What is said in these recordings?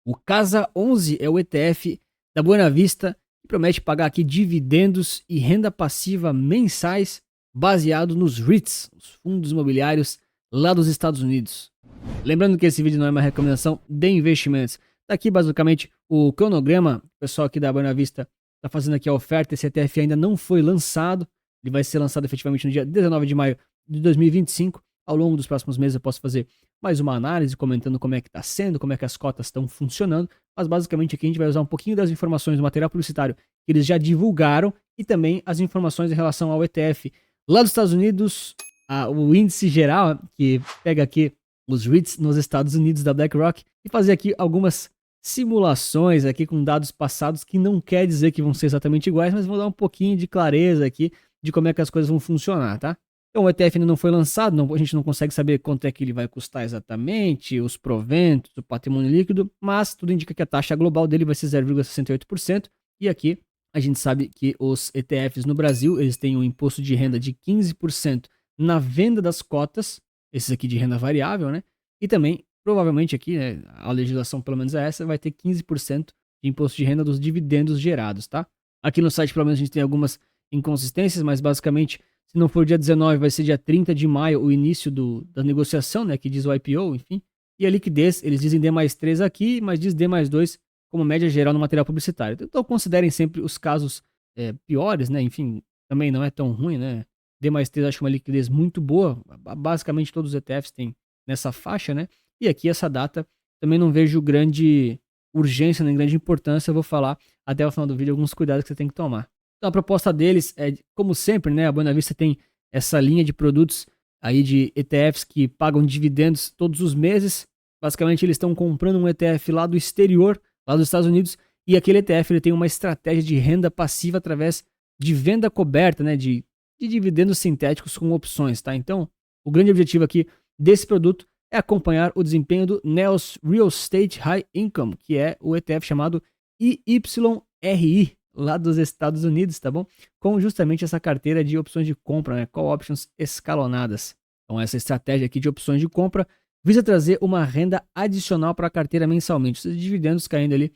O Casa 11 é o ETF da Buena Vista que promete pagar aqui dividendos e renda passiva mensais baseado nos REITs, os fundos imobiliários lá dos Estados Unidos. Lembrando que esse vídeo não é uma recomendação de investimentos. Tá aqui basicamente o cronograma. O pessoal aqui da Buena Vista está fazendo aqui a oferta. Esse ETF ainda não foi lançado. Ele vai ser lançado efetivamente no dia 19 de maio de 2025. Ao longo dos próximos meses eu posso fazer mais uma análise comentando como é que está sendo, como é que as cotas estão funcionando. Mas basicamente aqui a gente vai usar um pouquinho das informações do material publicitário que eles já divulgaram e também as informações em relação ao ETF lá dos Estados Unidos, o índice geral que pega aqui os REITs nos Estados Unidos da BlackRock e fazer aqui algumas simulações aqui com dados passados que não quer dizer que vão ser exatamente iguais, mas vão dar um pouquinho de clareza aqui de como é que as coisas vão funcionar, tá? Então o ETF ainda não foi lançado, a gente não consegue saber quanto é que ele vai custar exatamente, os proventos, o patrimônio líquido, mas tudo indica que a taxa global dele vai ser 0,68%, e aqui a gente sabe que os ETFs no Brasil, eles têm um imposto de renda de 15% na venda das cotas, esses aqui de renda variável, né? E também, provavelmente aqui, né, a legislação pelo menos é essa, vai ter 15% de imposto de renda dos dividendos gerados, tá? Aqui no site pelo menos a gente tem algumas inconsistências, mas basicamente, se não for dia 19, vai ser dia 30 de maio o início da negociação, né, que diz o IPO, enfim. E a liquidez, eles dizem D mais 3 aqui, mas diz D mais 2 como média geral no material publicitário. Então considerem sempre os casos piores, né, enfim, também não é tão ruim, né. D mais 3 acho uma liquidez muito boa, basicamente todos os ETFs têm nessa faixa, né. E aqui essa data também não vejo grande urgência nem grande importância, eu vou falar até o final do vídeo alguns cuidados que você tem que tomar. Então a proposta deles é, como sempre, né, a Buena Vista tem essa linha de produtos aí de ETFs que pagam dividendos todos os meses. Basicamente eles estão comprando um ETF lá do exterior, lá dos Estados Unidos, e aquele ETF ele tem uma estratégia de renda passiva através de venda coberta, né, de dividendos sintéticos com opções, tá? Então, o grande objetivo aqui desse produto é acompanhar o desempenho do NEOS Real Estate High Income, que é o ETF chamado IYRI, lá dos Estados Unidos, tá bom? Com justamente essa carteira de opções de compra, né? Call options escalonadas. Então essa estratégia aqui de opções de compra visa trazer uma renda adicional para a carteira mensalmente, os dividendos caindo ali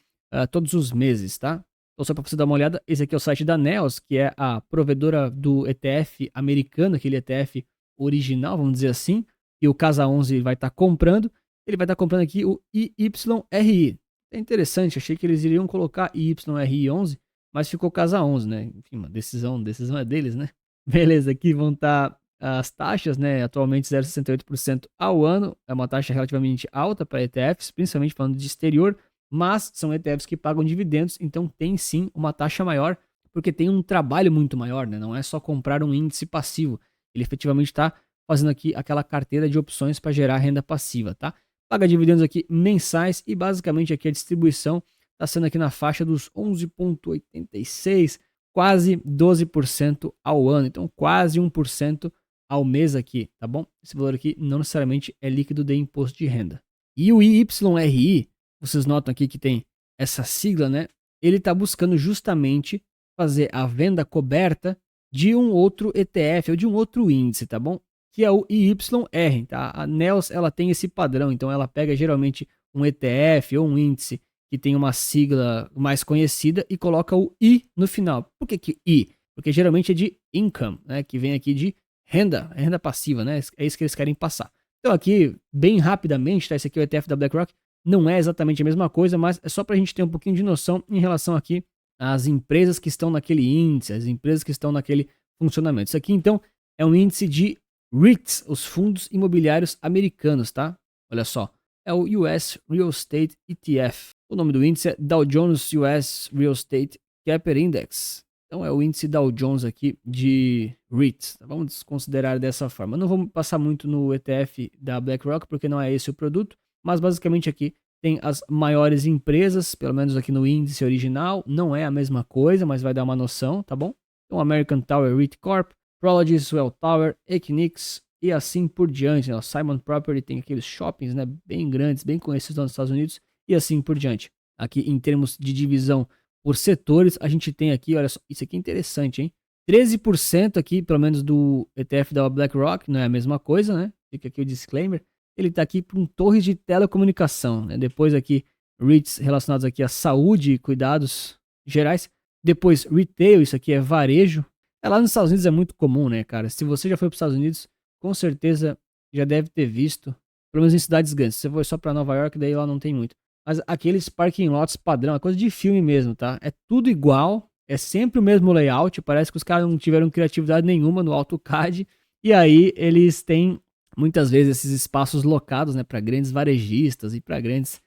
todos os meses, tá? Então só para você dar uma olhada, esse aqui é o site da NEOS, que é a provedora do ETF americano, aquele ETF original, vamos dizer assim, e o Casa 11 vai estar comprando, ele vai estar comprando aqui o IYRI. É interessante, achei que eles iriam colocar IYRI11, mas ficou Casa 11, né? Enfim, uma decisão é deles, né? Beleza, aqui vão estar as taxas, né? Atualmente 0,68% ao ano, é uma taxa relativamente alta para ETFs, principalmente falando de exterior, mas são ETFs que pagam dividendos, então tem sim uma taxa maior, porque tem um trabalho muito maior, né? Não é só comprar um índice passivo, ele efetivamente está fazendo aqui aquela carteira de opções para gerar renda passiva, tá? Paga dividendos aqui mensais e basicamente aqui a distribuição está sendo aqui na faixa dos 11,86, quase 12% ao ano. Então, quase 1% ao mês aqui, tá bom? Esse valor aqui não necessariamente é líquido de imposto de renda. E o IYRI, vocês notam aqui que tem essa sigla, né? Ele está buscando justamente fazer a venda coberta de um outro ETF ou de um outro índice, tá bom? Que é o IYR, tá? A NEOS, ela tem esse padrão, então ela pega geralmente um ETF ou um índice que tem uma sigla mais conhecida e coloca o I no final. Por que I? Porque geralmente é de income, né? Que vem aqui de renda passiva, né? É isso que eles querem passar. Então aqui, bem rapidamente, tá? Esse aqui é o ETF da BlackRock. Não é exatamente a mesma coisa, mas é só para a gente ter um pouquinho de noção em relação aqui às empresas que estão naquele índice, as empresas que estão naquele funcionamento. Isso aqui, então, é um índice de REITs, os fundos imobiliários americanos, tá? Olha só, é o US Real Estate ETF. O nome do índice é Dow Jones US Real Estate Capital Index. Então é o índice Dow Jones aqui de REITs. Vamos considerar dessa forma. Não vamos passar muito no ETF da BlackRock, porque não é esse o produto, mas basicamente aqui tem as maiores empresas, pelo menos aqui no índice original. Não é a mesma coisa, mas vai dar uma noção, tá bom? Então American Tower REIT Corp, Prologis Well Tower, Equinix e assim por diante, né? O Simon Property tem aqueles shoppings, né, bem grandes, bem conhecidos nos Estados Unidos e assim por diante. Aqui em termos de divisão por setores, a gente tem aqui, olha só, isso aqui é interessante, hein? 13% aqui, pelo menos do ETF da BlackRock, não é a mesma coisa, né? Fica aqui o disclaimer. Ele está aqui com torres de telecomunicação, né? Depois aqui REITs relacionados aqui à saúde e cuidados gerais. Depois, retail, isso aqui é varejo. Lá nos Estados Unidos é muito comum, né, cara? Se você já foi para os Estados Unidos, com certeza já deve ter visto, pelo menos em cidades grandes. Se você for só para Nova York, daí lá não tem muito. Mas aqueles parking lots padrão, é coisa de filme mesmo, tá? É tudo igual, é sempre o mesmo layout, parece que os caras não tiveram criatividade nenhuma no AutoCAD. E aí eles têm, muitas vezes, esses espaços locados, né, para grandes varejistas e para grandes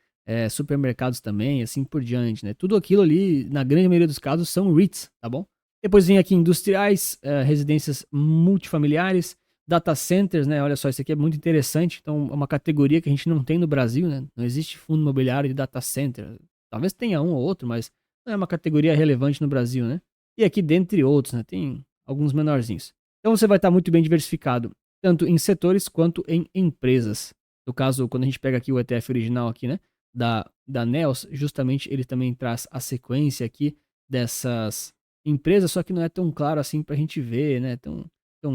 supermercados também, assim por diante, né? Tudo aquilo ali, na grande maioria dos casos, são REITs, tá bom? Depois vem aqui industriais, residências multifamiliares, data centers, né? Olha só, isso aqui é muito interessante. Então, é uma categoria que a gente não tem no Brasil, né? Não existe fundo imobiliário de data center. Talvez tenha um ou outro, mas não é uma categoria relevante no Brasil, né? E aqui, dentre outros, né? Tem alguns menorzinhos. Então, você vai estar muito bem diversificado, tanto em setores quanto em empresas. No caso, quando a gente pega aqui o ETF original aqui, né? Da NEOS, justamente ele também traz a sequência aqui dessas empresas, só que não é tão claro assim pra gente ver, né? Tão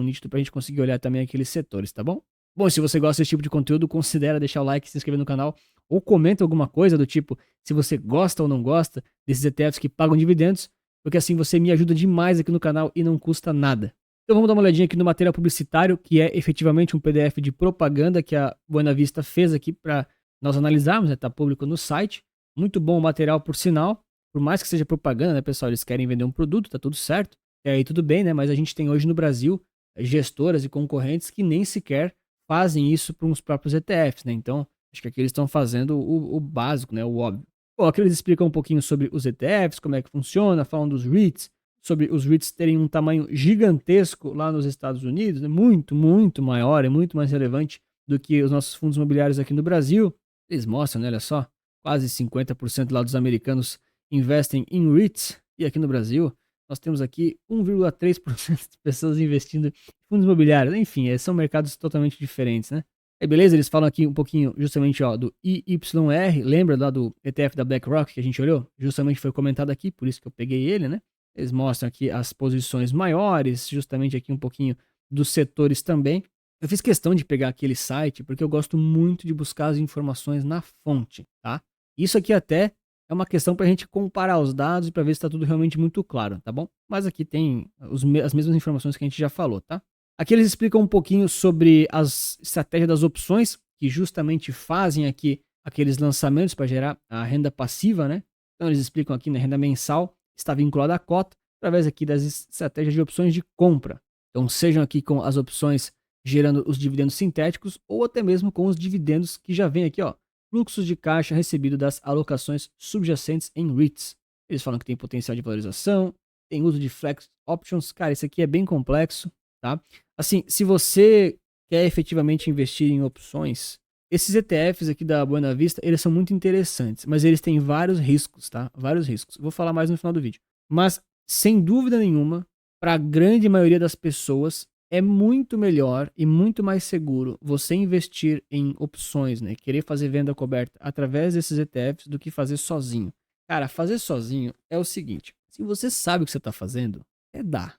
nítido pra gente conseguir olhar também aqueles setores, tá bom? Bom, se você gosta desse tipo de conteúdo, considera deixar o like, se inscrever no canal, ou comenta alguma coisa do tipo, se você gosta ou não gosta desses ETFs que pagam dividendos, porque assim você me ajuda demais aqui no canal e não custa nada. Então vamos dar uma olhadinha aqui no material publicitário, que é efetivamente um PDF de propaganda que a Buena Vista fez aqui para nós analisarmos, né? Tá público no site. Muito bom o material, por sinal. Por mais que seja propaganda, né, pessoal? Eles querem vender um produto, tá tudo certo. E aí tudo bem, né? Mas a gente tem hoje no Brasil gestoras e concorrentes que nem sequer fazem isso para os próprios ETFs, né? Então, acho que aqui eles estão fazendo o básico, né? O óbvio. Bom, aqui eles explicam um pouquinho sobre os ETFs, como é que funciona, falam dos REITs, sobre os REITs terem um tamanho gigantesco lá nos Estados Unidos, né? Muito, muito maior, é muito mais relevante do que os nossos fundos imobiliários aqui no Brasil. Eles mostram, né? Olha só, quase 50% lá dos americanos investem em REITs, e aqui no Brasil nós temos aqui 1,3% de pessoas investindo em fundos imobiliários. Enfim, são mercados totalmente diferentes, né? Aí beleza, eles falam aqui um pouquinho justamente do IYR, lembra lá do ETF da BlackRock que a gente olhou? Justamente foi comentado aqui, por isso que eu peguei ele, né? Eles mostram aqui as posições maiores, justamente aqui um pouquinho dos setores também. Eu fiz questão de pegar aquele site porque eu gosto muito de buscar as informações na fonte, tá? Isso aqui até é uma questão para a gente comparar os dados e para ver se está tudo realmente muito claro, tá bom? Mas aqui tem as mesmas informações que a gente já falou, tá? Aqui eles explicam um pouquinho sobre as estratégias das opções, que justamente fazem aqui aqueles lançamentos para gerar a renda passiva, né? Então eles explicam aqui na renda mensal, está vinculada à cota, através aqui das estratégias de opções de compra. Então sejam aqui com as opções gerando os dividendos sintéticos ou até mesmo com os dividendos que já vem aqui, ó, fluxos de caixa recebido das alocações subjacentes em REITs. Eles falam que tem potencial de valorização, tem uso de flex options. Cara, isso aqui é bem complexo, tá? Assim, se você quer efetivamente investir em opções, esses ETFs aqui da Buena Vista, eles são muito interessantes, mas eles têm vários riscos, tá? Vários riscos. Vou falar mais no final do vídeo. Mas, sem dúvida nenhuma, para a grande maioria das pessoas, é muito melhor e muito mais seguro você investir em opções, né? Querer fazer venda coberta através desses ETFs do que fazer sozinho. Cara, fazer sozinho é o seguinte: se você sabe o que você está fazendo, dá.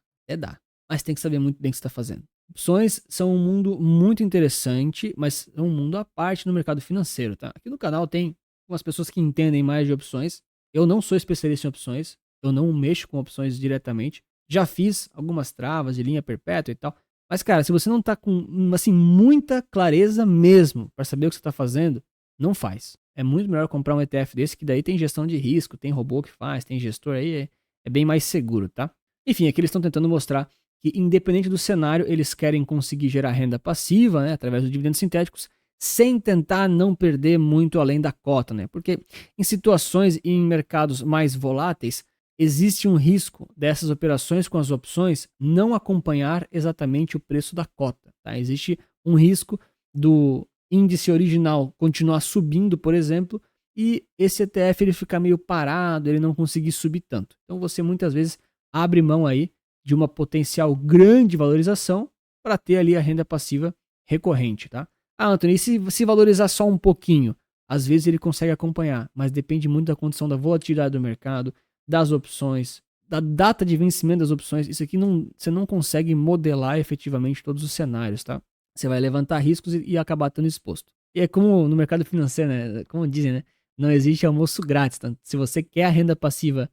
Mas tem que saber muito bem o que você está fazendo. Opções são um mundo muito interessante, mas é um mundo à parte no mercado financeiro, tá? Aqui no canal tem umas pessoas que entendem mais de opções. Eu não sou especialista em opções, eu não mexo com opções diretamente. Já fiz algumas travas de linha perpétua e tal. Mas, cara, se você não tá com, assim, muita clareza mesmo para saber o que você tá fazendo, não faz. É muito melhor comprar um ETF desse, que daí tem gestão de risco, tem robô que faz, tem gestor aí, é bem mais seguro, tá? Enfim, aqui eles estão tentando mostrar que, independente do cenário, eles querem conseguir gerar renda passiva, né, através dos dividendos sintéticos, sem tentar não perder muito além da cota, né? Porque em situações e em mercados mais voláteis, existe um risco dessas operações com as opções não acompanhar exatamente o preço da cota, tá? Existe um risco do índice original continuar subindo, por exemplo, e esse ETF ele ficar meio parado, ele não conseguir subir tanto. Então você muitas vezes abre mão aí de uma potencial grande valorização para ter ali a renda passiva recorrente, tá? Ah, Anthony, e se valorizar só um pouquinho? Às vezes ele consegue acompanhar, mas depende muito da condição da volatilidade do mercado, das opções, da data de vencimento das opções. Isso aqui você não consegue modelar efetivamente todos os cenários, tá? Você vai levantar riscos e acabar estando exposto. E é como no mercado financeiro, né? Como dizem, né? Não existe almoço grátis. Tá? Se você quer a renda passiva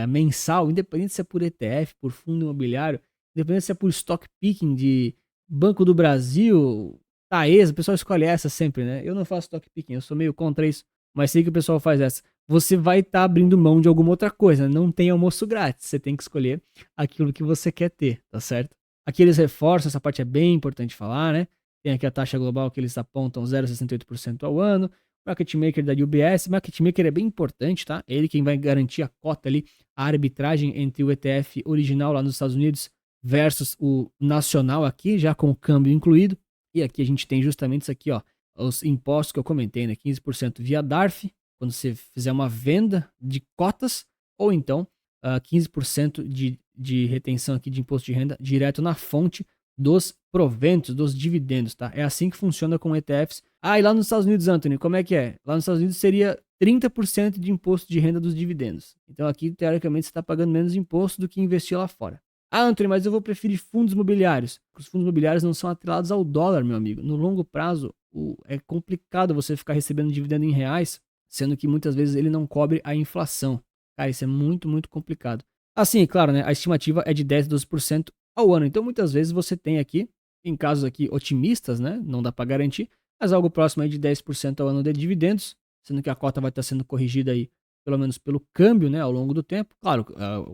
mensal, independente se é por ETF, por fundo imobiliário, independente se é por stock picking de Banco do Brasil, Taesa, o pessoal escolhe essa sempre, né? Eu não faço stock picking, eu sou meio contra isso, mas sei que o pessoal faz essa. Você vai estar abrindo mão de alguma outra coisa, não tem almoço grátis, você tem que escolher aquilo que você quer ter, tá certo? Aqui eles reforçam, essa parte é bem importante falar, né? Tem aqui a taxa global que eles apontam 0,68% ao ano. Market Maker da UBS. Market Maker é bem importante, tá? Ele quem vai garantir a cota ali, a arbitragem entre o ETF original lá nos Estados Unidos versus o nacional aqui, já com o câmbio incluído. E aqui a gente tem justamente isso aqui, ó, os impostos que eu comentei, né? 15% via DARF, quando você fizer uma venda de cotas, ou então 15% de retenção aqui de imposto de renda direto na fonte dos proventos, dos dividendos, tá? É assim que funciona com ETFs. Ah, e lá nos Estados Unidos, Anthony, como é que é? Lá nos Estados Unidos seria 30% de imposto de renda dos dividendos. Então aqui, teoricamente, você está pagando menos imposto do que investir lá fora. Ah, Anthony, mas eu vou preferir fundos imobiliários. Os fundos imobiliários não são atrelados ao dólar, meu amigo. No longo prazo, é complicado você ficar recebendo dividendo em reais, sendo que muitas vezes ele não cobre a inflação. Cara, isso é muito, muito complicado. Assim, claro, né? A estimativa é de 10, 12% ao ano. Então, muitas vezes você tem aqui, em casos aqui otimistas, né? Não dá para garantir, mas algo próximo aí de 10% ao ano de dividendos, sendo que a cota vai estar sendo corrigida aí, pelo menos pelo câmbio, né? Ao longo do tempo. Claro,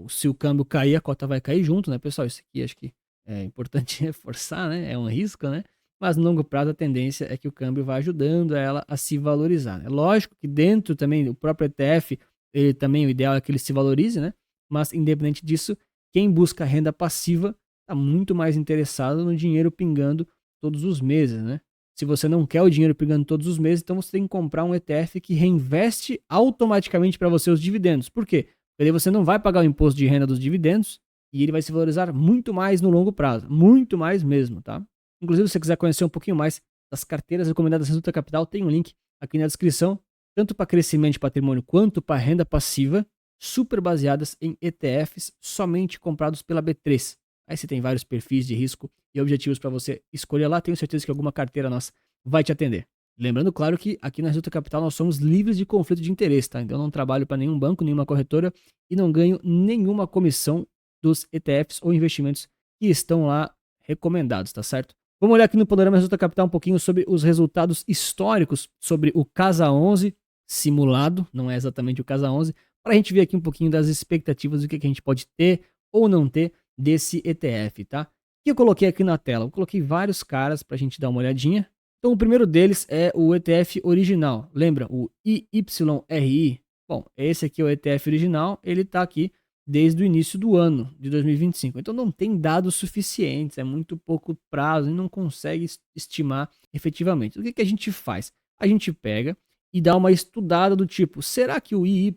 se o câmbio cair, a cota vai cair junto, né, pessoal? Isso aqui acho que é importante reforçar, né? É um risco, né? Mas no longo prazo a tendência é que o câmbio vai ajudando ela a se valorizar. Né? Lógico que dentro também, o próprio ETF, ele também, o ideal é que ele se valorize, né? Mas independente disso, quem busca renda passiva está muito mais interessado no dinheiro pingando todos os meses, né? Se você não quer o dinheiro pingando todos os meses, então você tem que comprar um ETF que reinveste automaticamente para você os dividendos. Por quê? Porque aí você não vai pagar o imposto de renda dos dividendos e ele vai se valorizar muito mais no longo prazo. Muito mais mesmo, tá? Inclusive, se você quiser conhecer um pouquinho mais das carteiras recomendadas da Resulta Capital, tem um link aqui na descrição, tanto para crescimento de patrimônio quanto para renda passiva, super baseadas em ETFs somente comprados pela B3. Aí você tem vários perfis de risco e objetivos para você escolher lá. Tenho certeza que alguma carteira nossa vai te atender. Lembrando, claro, que aqui na Resulta Capital nós somos livres de conflito de interesse, tá? Então eu não trabalho para nenhum banco, nenhuma corretora e não ganho nenhuma comissão dos ETFs ou investimentos que estão lá recomendados, tá certo? Vamos olhar aqui no Panorama Resulta Capital um pouquinho sobre os resultados históricos sobre o Casa 11 simulado, não é exatamente o Casa 11, para a gente ver aqui um pouquinho das expectativas do que a gente pode ter ou não ter desse ETF, tá? O que eu coloquei aqui na tela? Eu coloquei vários caras para a gente dar uma olhadinha. Então o primeiro deles é o ETF original, lembra? O IYRI. Bom, esse aqui é o ETF original, ele está aqui desde o início do ano de 2025. Então não tem dados suficientes, é muito pouco prazo e não consegue estimar efetivamente. O que a gente faz? A gente pega e dá uma estudada do tipo, será que o IYRI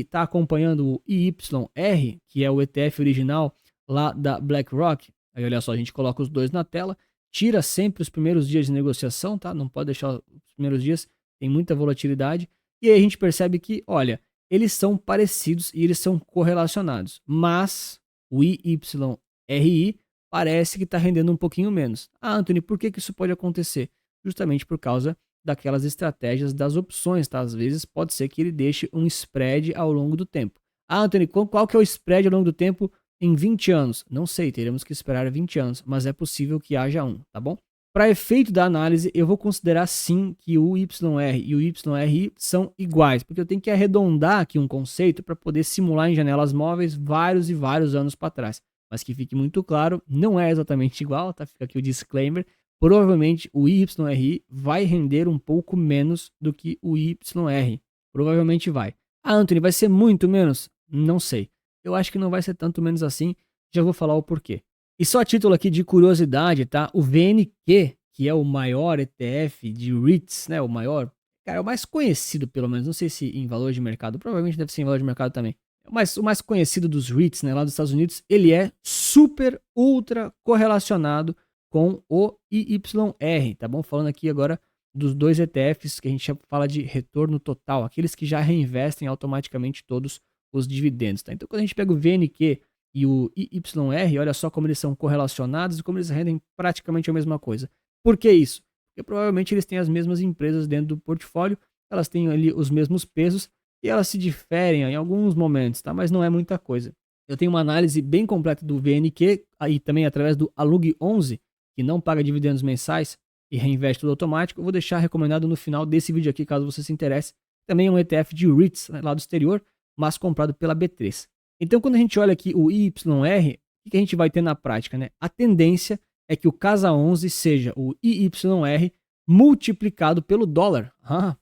está acompanhando o IYR, que é o ETF original lá da BlackRock? Aí olha só, a gente coloca os dois na tela, tira sempre os primeiros dias de negociação, tá? Não pode deixar os primeiros dias, tem muita volatilidade. E aí a gente percebe que, olha, eles são parecidos e eles são correlacionados, mas o IYRI parece que está rendendo um pouquinho menos. Ah, Anthony, por que isso pode acontecer? Justamente por causa daquelas estratégias das opções, tá? Às vezes pode ser que ele deixe um spread ao longo do tempo. Ah, Anthony, qual que é o spread ao longo do tempo em 20 anos? Não sei, teremos que esperar 20 anos, mas é possível que haja um, tá bom? Para efeito da análise, eu vou considerar sim que o YR e o YRI são iguais, porque eu tenho que arredondar aqui um conceito para poder simular em janelas móveis vários e vários anos para trás. Mas que fique muito claro, não é exatamente igual, tá? Fica aqui o disclaimer. Provavelmente o YRI vai render um pouco menos do que o YR. Provavelmente vai. Ah, Anthony, vai ser muito menos? Não sei. Eu acho que não vai ser tanto menos assim. Já vou falar o porquê. E só a título aqui de curiosidade, tá? O VNQ, que é o maior ETF de REITs, né? O maior, cara, é o mais conhecido pelo menos, não sei se em valor de mercado, provavelmente deve ser em valor de mercado também. Mas o mais conhecido dos REITs, né, lá dos Estados Unidos, ele é super, ultra correlacionado com o IYR, tá bom? Falando aqui agora dos dois ETFs que a gente fala de retorno total, aqueles que já reinvestem automaticamente todos os dividendos, tá? Então quando a gente pega o VNQ e o IYR, olha só como eles são correlacionados e como eles rendem praticamente a mesma coisa. Por que isso? Porque provavelmente eles têm as mesmas empresas dentro do portfólio, elas têm ali os mesmos pesos e elas se diferem em alguns momentos, tá? Mas não é muita coisa. Eu tenho uma análise bem completa do VNQ, aí também através do Alug 11, que não paga dividendos mensais e reinveste tudo automático. Eu vou deixar recomendado no final desse vídeo aqui, caso você se interesse. Também é um ETF de REITs, né, lá do exterior, mas comprado pela B3. Então, quando a gente olha aqui o IYR, o que a gente vai ter na prática, né? A tendência é que o Casa 11 seja o IYR multiplicado pelo dólar.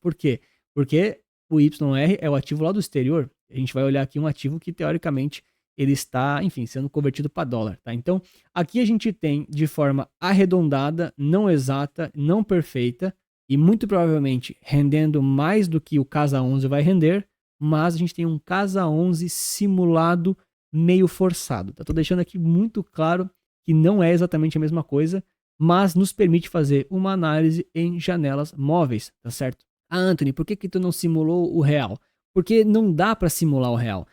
Por quê? Porque o YR é o ativo lá do exterior. A gente vai olhar aqui um ativo que, teoricamente, ele está, enfim, sendo convertido para dólar, tá? Então, aqui a gente tem de forma arredondada, não exata, não perfeita, e muito provavelmente rendendo mais do que o Casa 11 vai render, mas a gente tem um Casa 11 simulado meio forçado. Tá? Tô deixando aqui muito claro que não é exatamente a mesma coisa, mas nos permite fazer uma análise em janelas móveis, tá certo? Anthony, por que tu não simulou o real? Porque não dá para simular o real.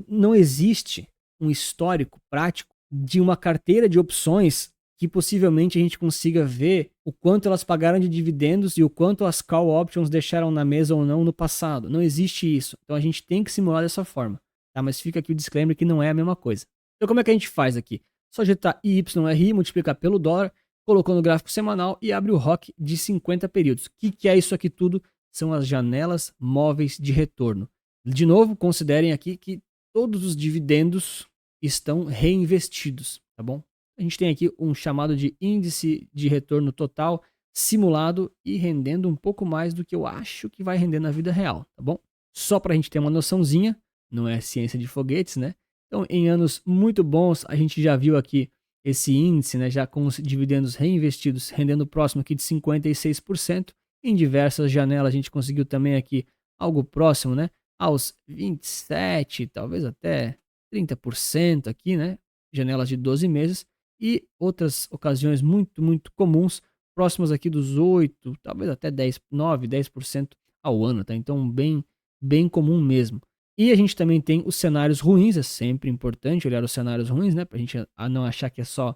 Não existe um histórico prático de uma carteira de opções que possivelmente a gente consiga ver o quanto elas pagaram de dividendos e o quanto as call options deixaram na mesa ou não no passado. Não existe isso. Então a gente tem que simular dessa forma. Tá? Mas fica aqui o disclaimer que não é a mesma coisa. Então como é que a gente faz aqui? Só digitar IYRI, multiplicar pelo dólar, colocou no gráfico semanal e abre o ROC de 50 períodos. O que é isso aqui tudo? São as janelas móveis de retorno. De novo, considerem aqui que todos os dividendos estão reinvestidos, tá bom? A gente tem aqui um chamado de índice de retorno total simulado e rendendo um pouco mais do que eu acho que vai render na vida real, tá bom? Só para a gente ter uma noçãozinha, não é ciência de foguetes, né? Então, em anos muito bons, a gente já viu aqui esse índice, né, já com os dividendos reinvestidos rendendo próximo aqui de 56%. Em diversas janelas a gente conseguiu também aqui algo próximo, né, aos 27, talvez até 30% aqui, né, janelas de 12 meses. E outras ocasiões muito comuns, próximas aqui dos 8, talvez até 10, 9, 10% ao ano, tá? Então bem comum mesmo. E a gente também tem os cenários ruins, é sempre importante olhar os cenários ruins, né? Pra gente não achar que é só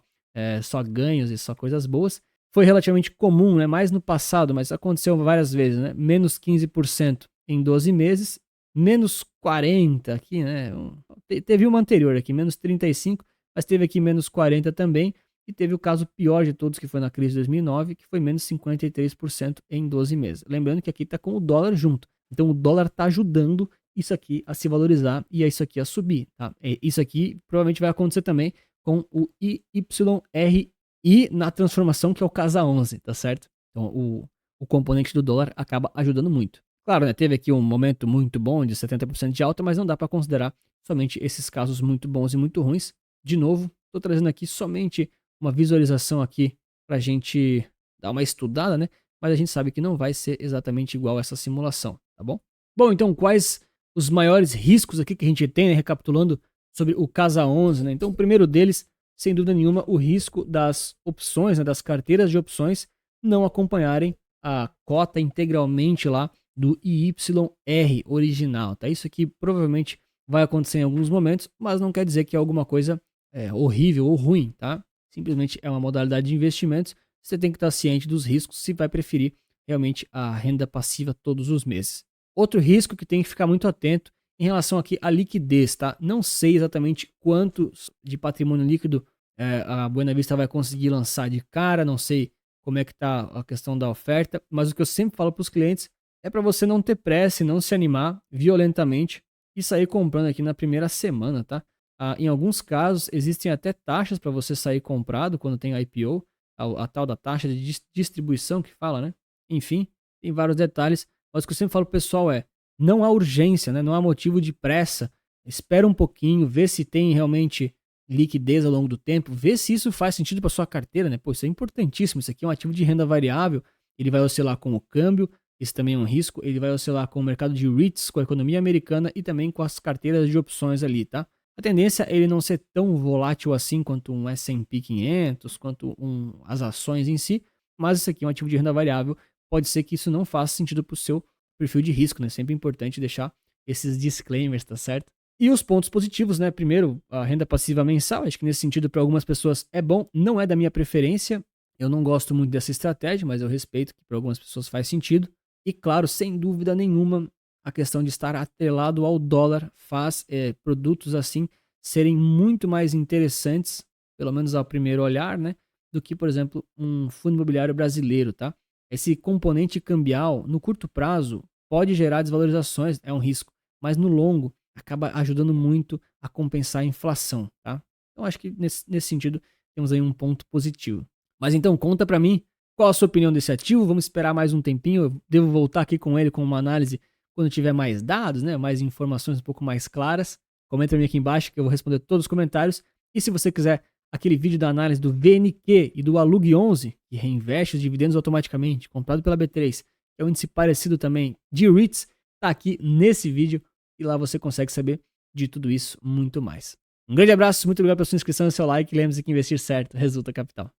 ganhos e só coisas boas. Foi relativamente comum, né? Mais no passado, mas aconteceu várias vezes, né? Menos 15% em 12 meses, menos 40% aqui, né? Teve uma anterior aqui, menos 35%, mas teve aqui menos 40% também. E teve o caso pior de todos, que foi na crise de 2009, que foi menos 53% em 12 meses. Lembrando que aqui está com o dólar junto. Então o dólar está ajudando isso aqui a se valorizar e isso aqui a subir, tá? Isso aqui provavelmente vai acontecer também com o IYRI na transformação, que é o Casa 11, tá certo? Então o componente do dólar acaba ajudando muito. Claro, né, teve aqui um momento muito bom de 70% de alta, mas não dá para considerar somente esses casos muito bons e muito ruins. De novo, estou trazendo aqui somente uma visualização aqui para a gente dar uma estudada, né? Mas a gente sabe que não vai ser exatamente igual essa simulação, tá bom? Bom, então quais os maiores riscos aqui que a gente tem, né, recapitulando sobre o Casa 11, né? Então o primeiro deles, sem dúvida nenhuma, o risco das opções, né, das carteiras de opções não acompanharem a cota integralmente lá do IYR original, tá? Isso aqui provavelmente vai acontecer em alguns momentos, mas não quer dizer que é alguma coisa horrível ou ruim, tá? Simplesmente é uma modalidade de investimentos. Você tem que estar ciente dos riscos se vai preferir realmente a renda passiva todos os meses. Outro risco que tem que ficar muito atento em relação aqui à liquidez, tá? Não sei exatamente quantos de patrimônio líquido a Buena Vista vai conseguir lançar de cara, não sei como é que tá a questão da oferta, mas o que eu sempre falo para os clientes é para você não ter pressa e não se animar violentamente e sair comprando aqui na primeira semana, tá? Em alguns casos, existem até taxas para você sair comprado quando tem IPO, a tal da taxa de distribuição que fala, né? Enfim, tem vários detalhes, mas o que eu sempre falo pro pessoal não há urgência, né? Não há motivo de pressa. Espera um pouquinho, vê se tem realmente liquidez ao longo do tempo, vê se isso faz sentido para sua carteira, né? Pô, isso é importantíssimo, isso aqui é um ativo de renda variável, ele vai oscilar com o câmbio, esse também é um risco, ele vai oscilar com o mercado de REITs, com a economia americana e também com as carteiras de opções ali, tá? A tendência é ele não ser tão volátil assim quanto um S&P 500, quanto as ações em si, mas isso aqui é um ativo de renda variável, pode ser que isso não faça sentido para o seu perfil de risco, né? Sempre importante deixar esses disclaimers, tá certo? E os pontos positivos, né? Primeiro, a renda passiva mensal, acho que nesse sentido para algumas pessoas é bom, não é da minha preferência, eu não gosto muito dessa estratégia, mas eu respeito que para algumas pessoas faz sentido. E claro, sem dúvida nenhuma, a questão de estar atrelado ao dólar faz produtos assim serem muito mais interessantes, pelo menos ao primeiro olhar, né, do que, por exemplo, um fundo imobiliário brasileiro, tá? Esse componente cambial, no curto prazo, pode gerar desvalorizações, é um risco, mas no longo acaba ajudando muito a compensar a inflação, tá? Então acho que nesse sentido temos aí um ponto positivo. Mas então conta pra mim qual a sua opinião desse ativo. Vamos esperar mais um tempinho, eu devo voltar aqui com ele com uma análise quando tiver mais dados, né, mais informações um pouco mais claras. Comenta pra mim aqui embaixo que eu vou responder todos os comentários. E se você quiser aquele vídeo da análise do VNQ e do Alug 11, que reinveste os dividendos automaticamente, comprado pela B3, que é um índice parecido também de REITs, tá aqui nesse vídeo e lá você consegue saber de tudo isso muito mais. Um grande abraço, muito obrigado pela sua inscrição e seu like. Lembre-se que investir certo resulta capital.